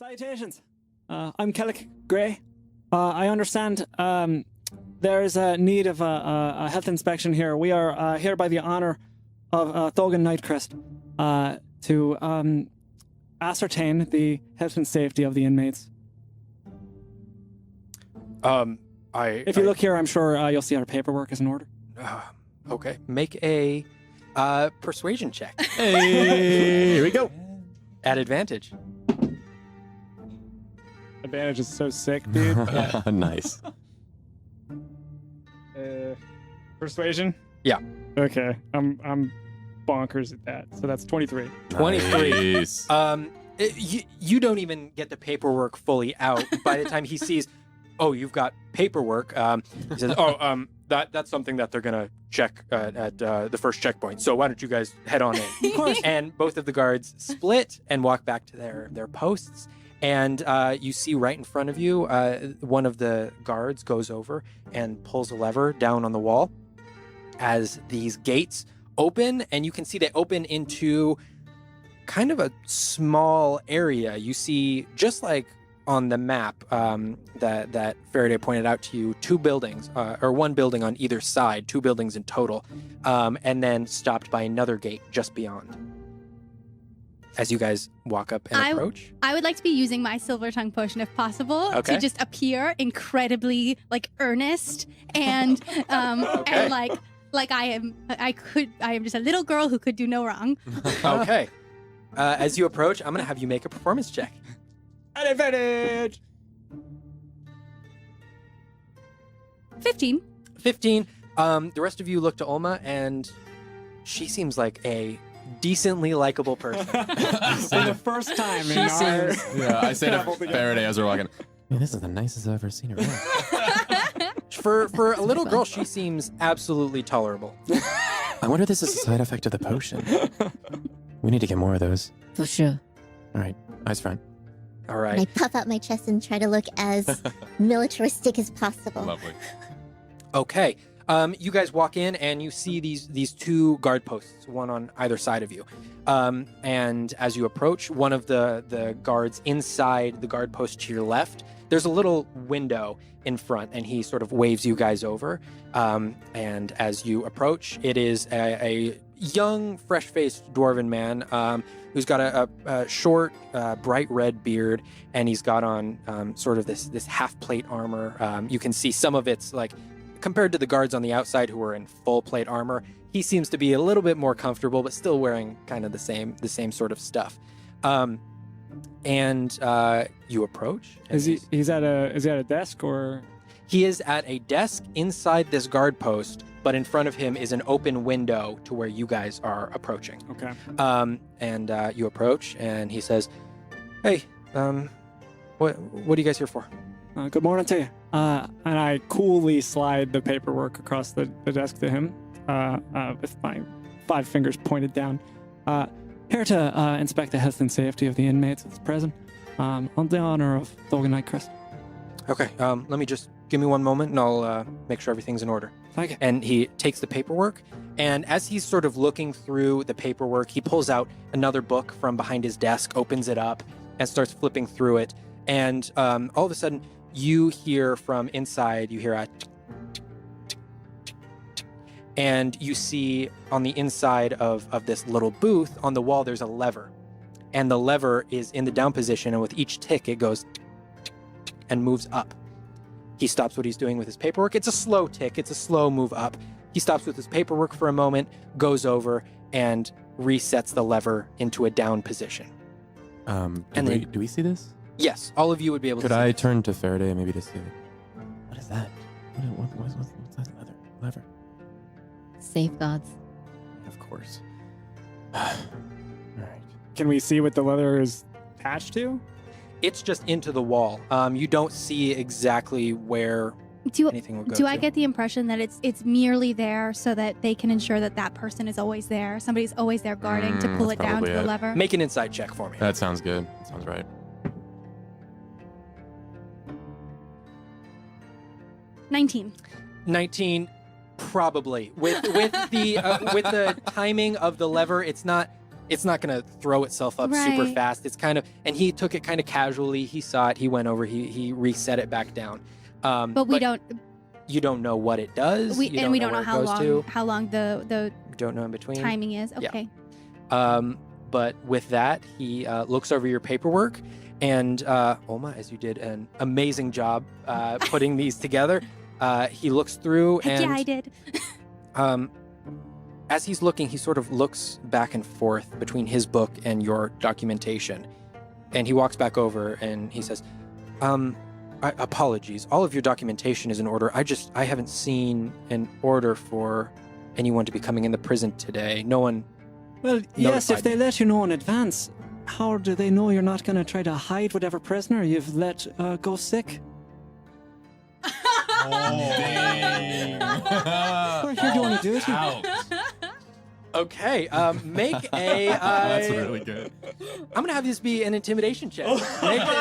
Salutations. I'm Kellic Grey. I understand there is a need of a health inspection here. We are here by the honor of Thogan Nightcrest to ascertain the health and safety of the inmates. If you look here, I'm sure you'll see our paperwork is in order. Okay. Make a persuasion check. Hey, here we go. At advantage. Advantage is so sick, dude. Nice. Persuasion? Yeah. Okay. I'm bonkers at that. So that's 23. 23. Nice. You don't even get the paperwork fully out. By the time he sees, oh, you've got paperwork, he says, that's something that they're going to check at the first checkpoint. So why don't you guys head on in? Of course. And both of the guards split and walk back to their posts. And you see right in front of you, one of the guards goes over and pulls a lever down on the wall as these gates open. And you can see they open into kind of a small area. You see, just like on the map that Faraday pointed out to you, two buildings, or one building on either side, two buildings in total, and then stopped by another gate just beyond. As you guys walk up and approach. I would like to be using my silver tongue potion if possible Okay. to just appear incredibly earnest and and like I am just a little girl who could do no wrong. Okay. As you approach, I'm going to have you make a performance check. At advantage! 15. 15. The rest of you look to Olma, and she seems like a decently likable person. For the first time in She our... seems- Yeah, I say to Holding up. Faraday as we're walking, "Man, this is the nicest I've ever seen her." For a little girl, she seems absolutely tolerable. I wonder if this is a side effect of the potion. We need to get more of those. For sure. All right, eyes front. All And I right. puff out my chest and try to look as militaristic as possible. Lovely. Okay. You guys walk in and you see these two guard posts, one on either side of you. And as you approach, one of the guards inside the guard post to your left, there's a little window in front, and he sort of waves you guys over. And as you approach, it is a young, fresh-faced dwarven man who's got a short, bright red beard, and he's got on sort of this half-plate armor. You can see some of it's like, compared to the guards on the outside who are in full plate armor, he seems to be a little bit more comfortable, but still wearing kind of the same sort of stuff. And you approach. Is he at a desk or? He is at a desk inside this guard post, but in front of him is an open window to where you guys are approaching. Okay. And you approach, and he says, "Hey, what are you guys here for?" Good morning to you. And I coolly slide the paperwork across the desk to him with my 5 fingers pointed down. Here to inspect the health and safety of the inmates that's present on the honor of Thogan Nightcrest. Okay, let me just give me one moment, and I'll make sure everything's in order. Thank you. And he takes the paperwork, and as he's sort of looking through the paperwork, he pulls out another book from behind his desk, opens it up, and starts flipping through it. And all of a sudden, you hear from inside, you hear a tick, tick, tick, tick, tick. And you see on the inside of this little booth, on the wall, there's a lever. And the lever is in the down position, and with each tick, it goes tick, tick, tick, and moves up. He stops what he's doing with his paperwork. It's a slow tick. It's a slow move up. He stops with his paperwork for a moment, goes over, and resets the lever into a down position. Do we see this? Yes, all of you would be able Could to see I it. turn to Faraday maybe to see it? What is that? What's that lever? Safeguards. Of course. All right. Can we see what the leather is attached to? It's just into the wall. You don't see exactly where anything will go Do I to. get the impression that it's merely there so that they can ensure that person is always there? Somebody's always there guarding to pull it that's down to probably the it. lever? Make an insight check for me. That sounds good. That sounds right. 19. 19, probably. With the timing of the lever, it's not it's not going to throw itself up super Right. fast. It's kind of, and he took it kind of casually. He saw it. He went over. He reset it back down. But we don't. You don't know what it does. We you and we don't where know it goes to. how long the You don't know in between. timing is. Yeah. Okay. But with that, he looks over your paperwork, and Oma, as you did an amazing job putting these together, he looks through Heck and yeah, I did. as he's looking, he sort of looks back and forth between his book and your documentation, and he walks back over and he says, apologies, all of your documentation is in order. I haven't seen an order for anyone to be coming in the prison today. No one. Well, yes, if Notified they let you know in advance, how do they know you're not going to try to hide whatever prisoner you've let go sick? We're here doing a duty. Okay, make a. That's really good. I'm gonna have this be an intimidation check.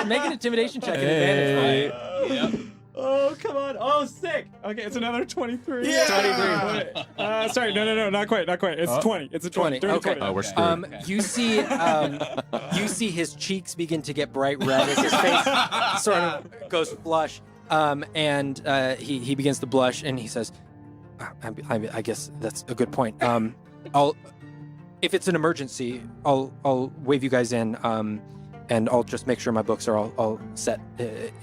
Make an intimidation check. Hey. At advantage. Oh, come on. Oh, sick. Okay, it's another 23. Yeah! 23. Sorry, no, not quite. It's 20. It's a 20. 20. Okay. 20. Oh, we're screwed. You see his cheeks begin to get bright red as his face sort of goes flush, and he begins to blush, and he says, "I guess that's a good point. If it's an emergency, I'll wave you guys in, and I'll just make sure my books are all set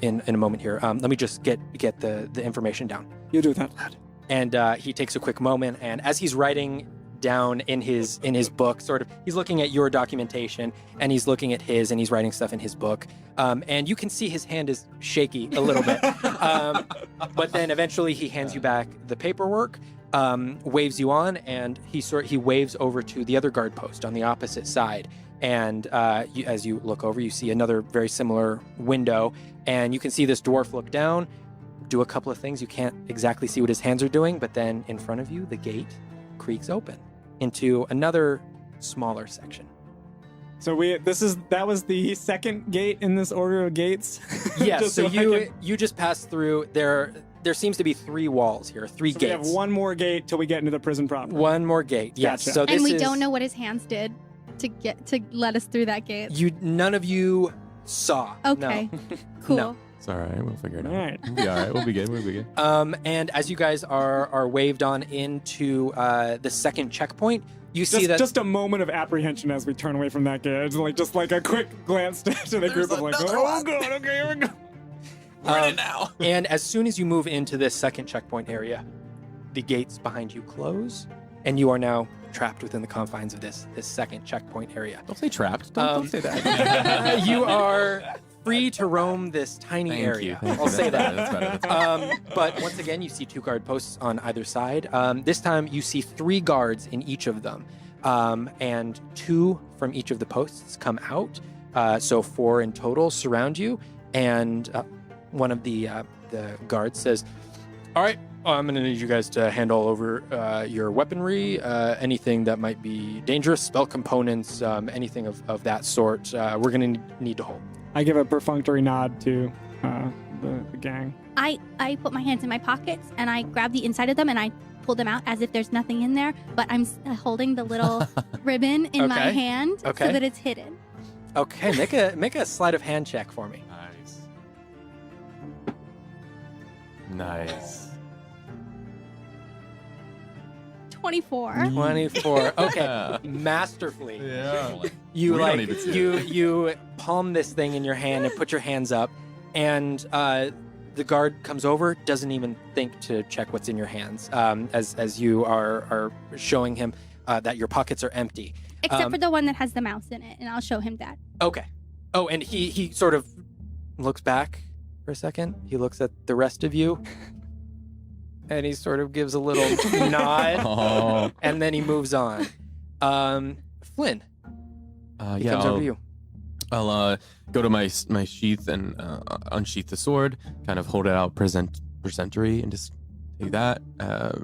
in a moment here. Let me just get the information down." You do that, lad. And he takes a quick moment, and as he's writing down in his book, sort of, he's looking at your documentation, and he's looking at his, and he's writing stuff in his book, and you can see his hand is shaky a little bit, but then eventually he hands you back the paperwork, waves you on, and he waves over to the other guard post on the opposite side. And as you look over, you see another very similar window, and you can see this dwarf look down, do a couple of things. You can't exactly see what his hands are doing, but then in front of you, the gate creaks open into another smaller section. So that was the second gate in this order of gates. Yes, Just so I can- you just passed through. There seems to be 3 walls here, 3 so gates. we have one more gate till we get into the prison proper. One more gate. Yes. Gotcha. So this And we is, don't know what his hands did to let us through that gate. None of you saw. Okay. No. Cool. No. It's all right. We'll figure it out. All right. We'll be all right. We'll be good. We'll be good. And as you guys are waved on into the second checkpoint, you see that Just a moment of apprehension as we turn away from that gate. Just like a quick glance to the group of like, oh god, okay, here we go. We're in it now. And as soon as you move into this second checkpoint area, the gates behind you close, and you are now trapped within the confines of this second checkpoint area. Don't say trapped. Don't say that. You are free to roam this tiny Thank area. you. Thank I'll you. say that. That's better. That's better. But once again, you see 2 guard posts on either side. This time, you see 3 guards in each of them, and 2 from each of the posts come out. So 4 in total surround you, and one of the guards says, "All right, I'm going to need you guys to hand all over your weaponry, anything that might be dangerous, spell components, anything of that sort. We're going to need to hold." I give a perfunctory nod to the gang. I put my hands in my pockets and I grab the inside of them and I pull them out as if there's nothing in there, but I'm holding the little ribbon in my Okay. hand Okay. so that it's hidden. Okay, make a sleight of hand check for me. Nice. 24. 24. Okay, Yeah. masterfully. Yeah. You We don't even see you palm this thing in your hand and put your hands up, and the guard comes over, doesn't even think to check what's in your hands, as you are showing him that your pockets are empty. Except for the one that has the mouse in it, and I'll show him that. Okay. Oh, and he sort of looks back for a second. He looks at the rest of you, and he sort of gives a little nod, Oh. and then he moves on. Flynn, he Yeah. comes over to you. I'll go to my sheath and unsheath the sword, kind of hold it out presentory, and just take that.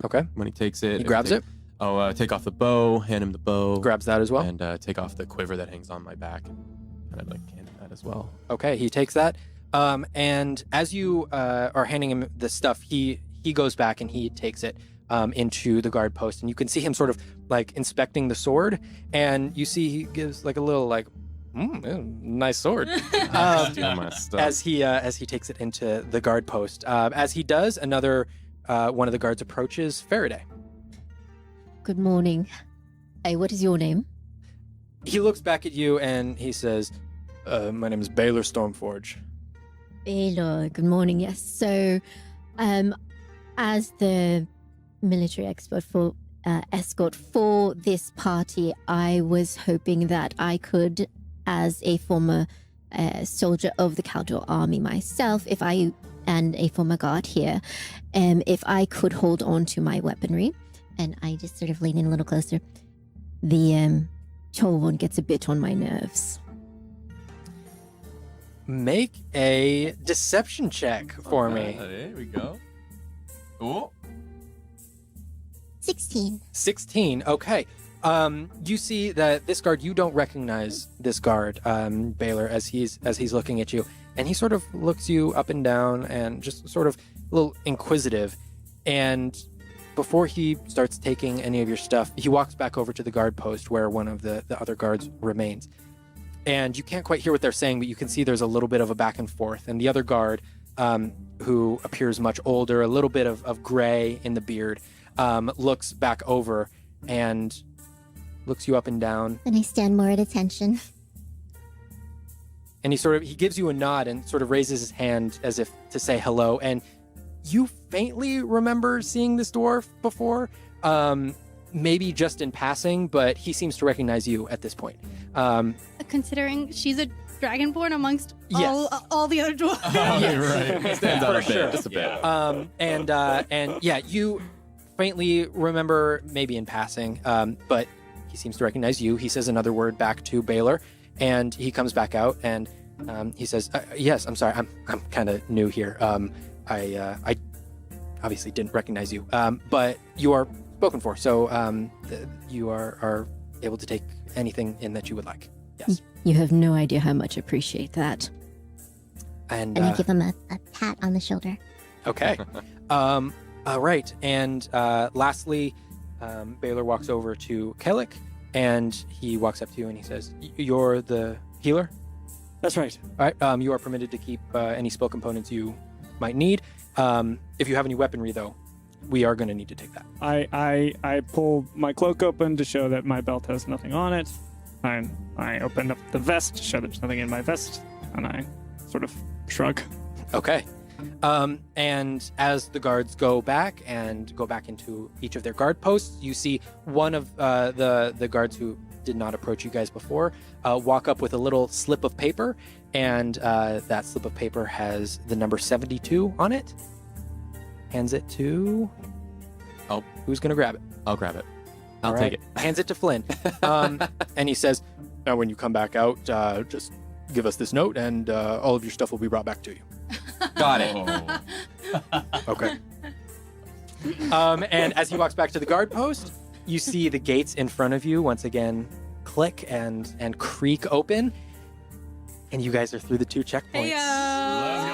Okay. When he takes it, He grabs it, I'll take off the bow, hand him the bow, grabs that as well. and take off the quiver that hangs on my back, and kind of like hand him that as well. Okay, he takes that. And as you are handing him the stuff, he goes back and he takes it. into the guard post, and you can see him sort of like inspecting the sword, and you see he gives like a little like, nice sword, Steal my stuff. as he takes it into the guard post. As he does, another one of the guards approaches Faraday. Good morning. Hey, what is your name? He looks back at you and he says, "My name is Baylor Stormforge." Baylor. Good morning. Yes. So, as the military escort for this party, I was hoping that I could, as a former soldier of the Caldor army myself, and a former guard here, if I could hold on to my weaponry, and I just sort of lean in a little closer. The tall one gets a bit on my nerves. Make a deception check for me. There we go. Oh. 16. 16. Okay. You see that this guard, you don't recognize this guard, Baylor, as he's looking at you, and he sort of looks you up and down and just sort of a little inquisitive. And before he starts taking any of your stuff, he walks back over to the guard post where one of the other guards remains. And you can't quite hear what they're saying, but you can see there's a little bit of a back and forth. And the other guard, who appears much older, a little bit of gray in the beard, looks back over and looks you up and down. Then I stand more at attention. And he gives you a nod and sort of raises his hand as if to say hello. And you faintly remember seeing this dwarf before, maybe just in passing, but he seems to recognize you at this point. Considering she's a dragonborn amongst Yes. all the other dwarves. Right. Stands out a For bit, sure. just a bit. And yeah, you faintly remember maybe in passing, but he seems to recognize you. He says another word back to Baylor, and he comes back out and he says, "Yes, I'm sorry, I'm kind of new here. I obviously didn't recognize you, but you are spoken for, so you are able to take anything in that you would like." Yes. You have no idea how much I appreciate that. And And I give him a pat on the shoulder. okay. Right. And lastly, Baylor walks over to Kellic, and he walks up to you and he says, "You're the healer? That's right. All right. You are permitted to keep any spell components you might need. If you have any weaponry, though, we are going to need to take that." I pull my cloak open to show that my belt has nothing on it. I open up the vest to show there's nothing in my vest, and I sort of shrug. Okay. And as the guards go back into each of their guard posts, you see one of the guards who did not approach you guys before walk up with a little slip of paper, and that slip of paper has the number 72 on it. Hands it to... Oh. Who's going to grab it? I'll grab it. I'll All take right. it. Hands it to Flynn. And he says, "Now when you come back out, just give us this note and all of your stuff will be brought back to you." Got it. Okay. And as he walks back to the guard post, you see the gates in front of you once again click and creak open, and you guys are through the 2 checkpoints. Heyo.